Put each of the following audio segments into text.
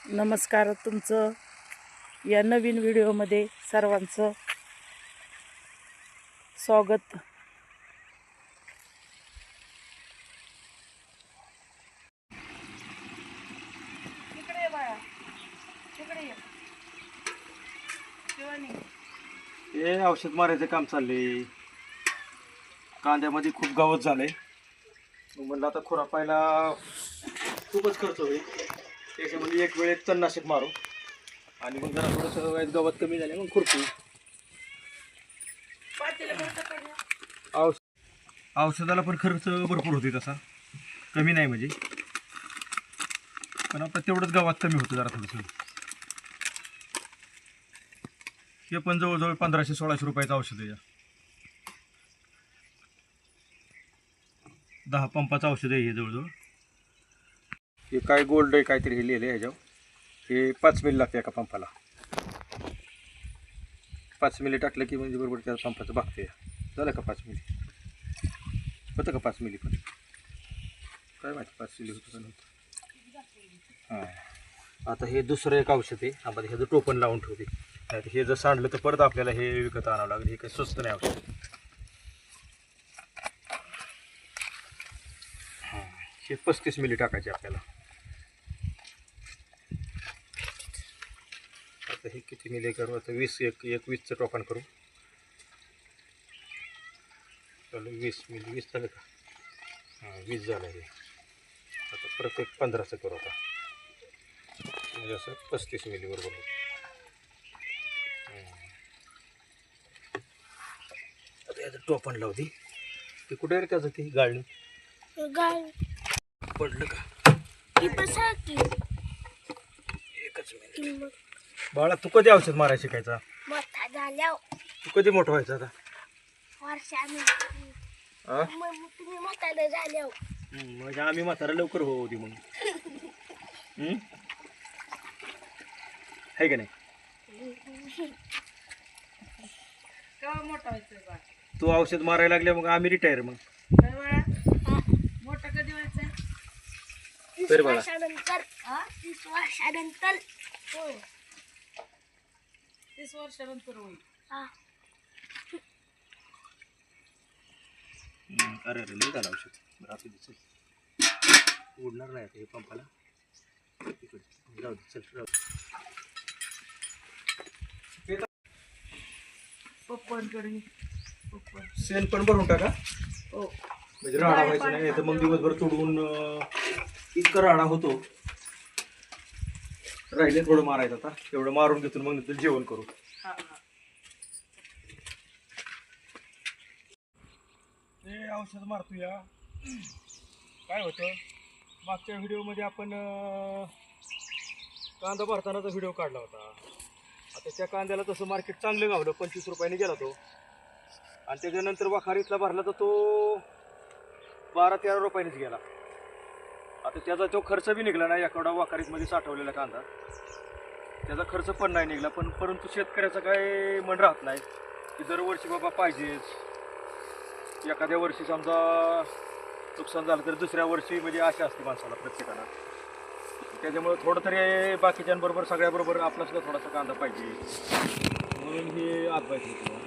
नमस्कार, तुमचं या नवीन व्हिडिओमध्ये सर्वांचं स्वागत. हे औषध मारायचं काम चाललंय. कांद्यामध्ये खूप गवत झालंय. म्हणलं आता खुरापायला खूपच खर्च होईल, त्याच्यामध्ये एक वेळ एक तणनाशक मारू आणि मग जरा थोडंसं गवत कमी झाले मग खुरपू. औषधाला पण खर्च भरपूर होते, तसा कमी नाही म्हणजे, पण आता तेवढंच गवत कमी होतं जरा थोडंसं. हे पण जवळजवळ 1500-1600 रुपयाचं औषध आहे. 10 पंपाचं औषध आहे हे जवळजवळ. हे काय गोल्ड आहे काहीतरी हे लिहिलं आहे ह्याच्यावर. हे 5 मिली लागते एका पंपाला. 5 मिली टाकलं की म्हणजे बरोबर त्या पंपाचं बघते. झालं का 5 मिली? होतं का 5 मिली? पण काय माहिती 5 मिली होतं का नव्हतं. हां, आता हे दुसरं एक औषध आहे. आपण ह्याचं टोपण लावून ठेवते. नाही हे जर सांडलं तर परत आपल्याला हे विकत आणावं लागेल. हे काही स्वस्त नाही औषध. हे 35 मिली टाकायचे आपल्याला. आता हे किती मिली करू? आता 20चं टोपण करू. चलो 20 मिली. 20 झालं का? हां, 20 झालं हे. आता परत एक 15चं करू आता, म्हणजे असं 35 मिली बरोबर. आता याचं टोपण लावते. ते कुठे रे त्याचं ते गाळणी पडलं का? एकच मिनिट बाळा, तू कधी औषध मारायला शिकायचा? मोठा झाल्यावर. तू कधी मोठं व्हायचा आता? तुम्ही म्हातारं झाल्यावर. म्हणजे आम्ही म्हातारा लवकर होती मग. आहे का नाही? मोठा व्हायचं बा? तू औषध मारायला लागले मग आम्ही रिटायर. मग मोठा कधी व्हायचं? तर बाळा 30 वर्षानंतर. 30 वर्षानंतर होईल. अरे अरे लई झालं औषध. बरं असू दे, चल. उडणार नाही आता हे पंपाला. तिकडे जाऊ दे, चल जाऊ दे. पप्पांकडे शेण पण भरून टाका. हो, म्हणजे राडा व्हायचा नाही, तर मग दिवसभर तोडून इतका राडा होतो. राहिले थोडं मारायचं आता, एवढं मारून घेतो मग नंतर जेवण करू. ते औषध मारतो या. काय होतं, मागच्या व्हिडिओमध्ये आपण कांदा भरतानाचा व्हिडिओ काढला होता. आता त्या कांद्याला तसं मार्केट चांगलं गावलं, 25 रुपयाने गेला तो. आणि त्याच्यानंतर वाखारीतला भरला तर तो 12-13 रुपयानेच गेला. आता त्याचा तो खर्च बी निघाला नाही. एवढा वाखारीतमध्ये साठवलेला कांदा, त्याचा खर्च पण नाही निघाला. परंतु शेतकऱ्याचं काय मन राहत नाही की दरवर्षी बाबा पाहिजेच. एखाद्या वर्षी समजा नुकसान झालं तर दुसऱ्या वर्षी म्हणजे आशा असते माणसाला, प्रत्येकाला. त्याच्यामुळे थोडं तरी बाकीच्यांबरोबर सगळ्याबरोबर आपला सुद्धा थोडासा कांदा पाहिजे, म्हणून हे आजबाईत होतो.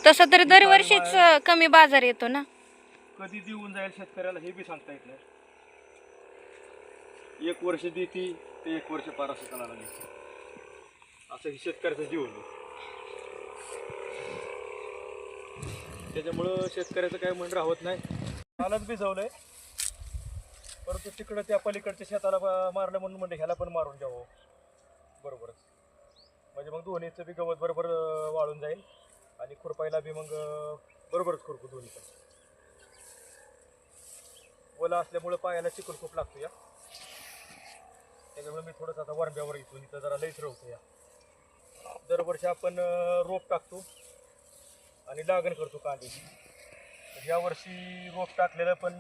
तसं तर दरवर्षीच कमी बाजार येतो ना. कधी देऊन जाईल शेतकऱ्याला हे बी सांगता येत नाही. एक वर्ष देती ते एक वर्ष पार असं चालायला लागेल. असं हे शेतकऱ्याचं जीवन आहे. त्याच्यामुळं शेतकऱ्याचं काय मन राहत नाही. कालच भिजवलंय, परंतु तिकडं त्या पलीकडच्या शेताला मारलं म्हणून म्हणजे ह्याला पण मारून द्यावं बरोबरच. म्हणजे मग दोन्हीचं बी गवत बरोबर वाळून जाईल आणि खुरपायला बी मग बरोबरच खुरपू दोन्ही पण. ओला असल्यामुळं पायाला चिकल खूप लागतो या. त्याच्यामुळे मी थोडंसं आता वरंब्यावर येतो, इथं जरा लईच रवतो या. दरवर्षी आपण रोप टाकतो आणि लागण करतो कांद्याची. या वर्षी रोप टाकलेलं पण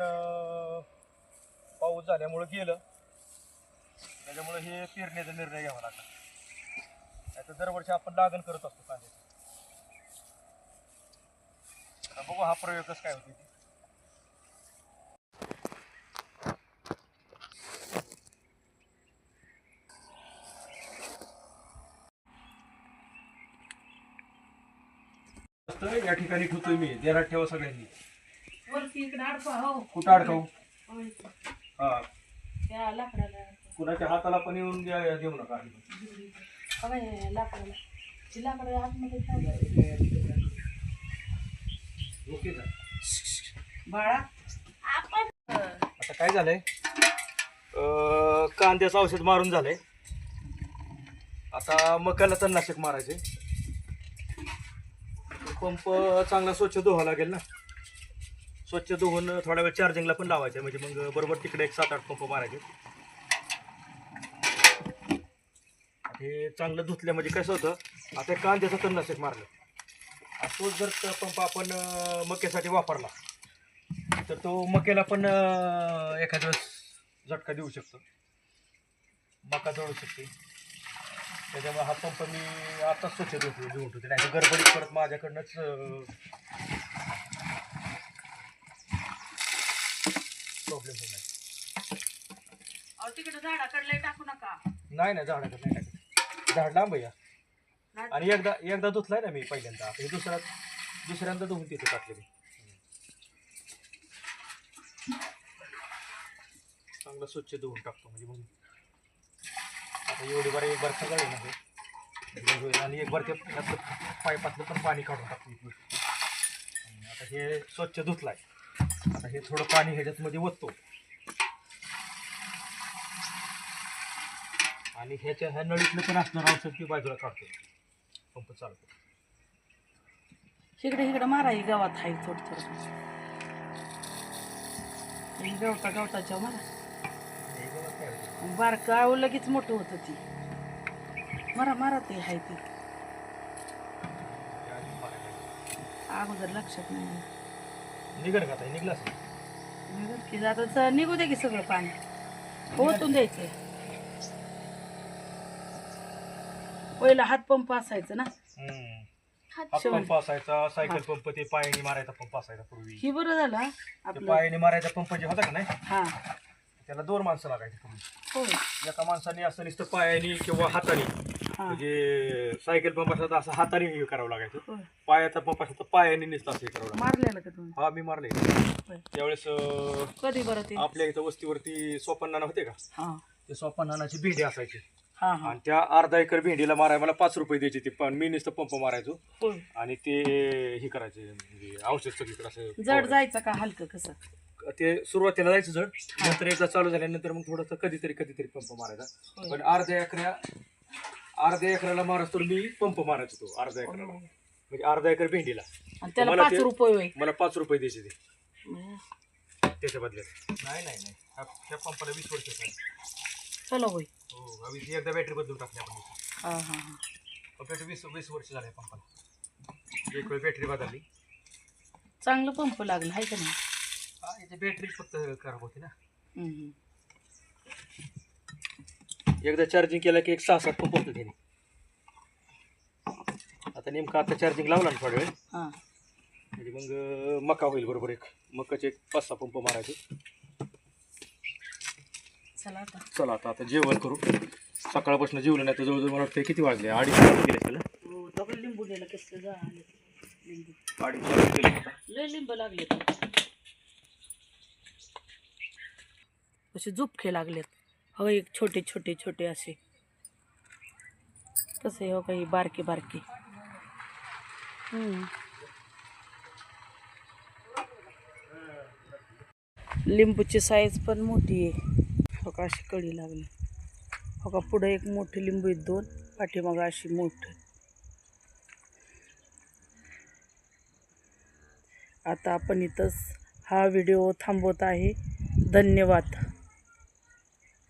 पाऊस झाल्यामुळं गेलं, त्याच्यामुळे हे पेरण्याचा निर्णय घ्यावा लागला. आता दरवर्षी आपण लागण करत असतो कांद्याची. आता बघू हा प्रयोगच काय होते. फक्त या ठिकाणी ठेवतोय मी, देरात ठेवा सगळ्यांनी. वरती इकडे अडकवा हो. कुठं अडकवू? होय. हा, त्या लाकडाला कुणाच्या हाताला पण येऊन देऊ नका. हवंय लाकडाला. ती लाकडं आतमध्ये ठेवलं. ओके का? बाळा आता काय झालंय, कांद्याचं औषध मारून झालंय. आता मकाला तणनाशक मारायचे. पंप चांगला स्वच्छ धुवा लागेल ना. स्वच्छ धुवून थोडा वेळ चार्जिंगला पण लावायचे, म्हणजे मग बरोबर तिकडे एक 7-8 पंप मारायचे. हे चांगलं धुतल्या म्हणजे कसं होतं, आता कांद्याचं तणनाशक मारलं, तोच जर पंप आपण मक्यासाठी वापरला तर तो मक्याला पण एखाद्या वेळेस झटका देऊ शकतो, मका जळू शकते. त्याच्यामुळे हा पंप मी आताच स्वच्छ देऊन ठेवते, नाही तर गडबडीत परत माझ्याकडनंच प्रॉब्लेम होणार. अहो तिकडे झाडाकडले टाकू नका. नाही नाही, झाडाकडे नाही टाकत, झाड लांब या. आणि एकदा धुतलाय ना मी पहिल्यांदा, आता हे दुसऱ्यांदा धुवून तिथे टाकले मी. चांगलं स्वच्छ धुवून टाकतो, म्हणजे मग आता एवढी बार एक बार सगळं म्हणजे, आणि एक बार ते पाईपातलं पण पाणी काढून टाकतो. आता हे स्वच्छ धुतलाय, आता हे थोडं पाणी ह्याच्यात मध्ये ओततो आणि ह्या नळीतलं पण असणार औषध ती बाजूला काढतो, पंप चालतो. इकडे मारा, ही गावात आहे थोडं थोडं. गवताच्या मारा. बारका लगेच मोठं होतं ती. मारा ते आहे ती. अगोदर लक्षात नाही. निघर का आता, निघला असेल. निघत की आता निघू दे की सगळं पाणी ओतून द्यायचं. पहिला हात पंप असायचं ना, हात पंप असायचा, सायकल पंप ते पायाने मारायचा पंप असायचा पूर्वी. ही बरं झाला ते आपलं. पायाने मारायचा पंप जे होता का नाही, हा त्याला 2 माणसं लागायची पूर्वी. हो. एका माणसाने असं नुसतं पायाने किंवा हाताने, हा म्हणजे सायकल पंप असला तर असं हाताने हे करावं लागायचं. होय. पायाचा पंप असला तर पायाने नुसतं असं हे करावं लागायचं. मारलेलं का तुम्ही? हा, मी मारले होय. त्यावेळेस. कधी बरं ते? आपल्या इथं वस्तीवरती सोपन्नाना होते का, हा ते सोपन्नानाची भेंडी असायची. हा हा आणि त्या अर्धा एकर भेंडीला मारायला मला 5 रुपये द्यायचे. ते पण मी नुसतं पंप मारायचो होय. आणि ते हे करायचे, म्हणजे औषध सगळीकडे असं जड जायचं का हलकं कसं? ते सुरुवातीला जायचं जड, नंतर एकदा चालू झाल्यानंतर मग थोडंसं कधीतरी पंप मारायचा. होय. पण अर्ध्या एकराला मारायचो तर मी पंप मारायचो तो अर्ध्या एकराला, म्हणजे अर्धा एकर भेंडीला. आणि त्याला मला 5 रुपये होय. मला 5 रुपये द्यायचे ते त्याच्या बदल्यात. नाही ह्या पंपाला 20 वर्ष झाली. चलो होय. हो, एकदा बॅटरी बदलून टाकली आपण. हा हा हा. पंपाची 20 वर्ष झाले पंपाला. एक वेळ बॅटरी बदलली. चांगलं पंप लागलं आहे का नाही? हा, याची बॅटरी फक्त खराब होती ना. हम्म. एकदा चार्जिंग केलं की एक 6-7 पंप होतं त्याने. आता नेमकं आता चार्जिंग लावला ना थोड्या वेळ, हा म्हणजे मग मका होईल बरोबर. मकाचे 5-6 पंप मारायचे. चला आता जेवण करू. सकाळपासून जेवलं नाही तर जवळजवळ मला वाटतं किती वाजले, 2:30 गेले त्याला. हो, डबल लिंबू गेलं कसं झालं. लिंबू 2:30 गेले आता. लय लिंब लागले, असे झुपके लागलेत. हो, एक छोटे असे कसे हो, काही बारके लिंबूची साईज पण मोठी आहे. हो का, अशी कळी लागली. हो का, पुढे एक मोठे लिंबू आहेत 2, पाठीमागं अशी मोठी. आता आपण इथंच हा व्हिडिओ थांबवत आहे. धन्यवाद.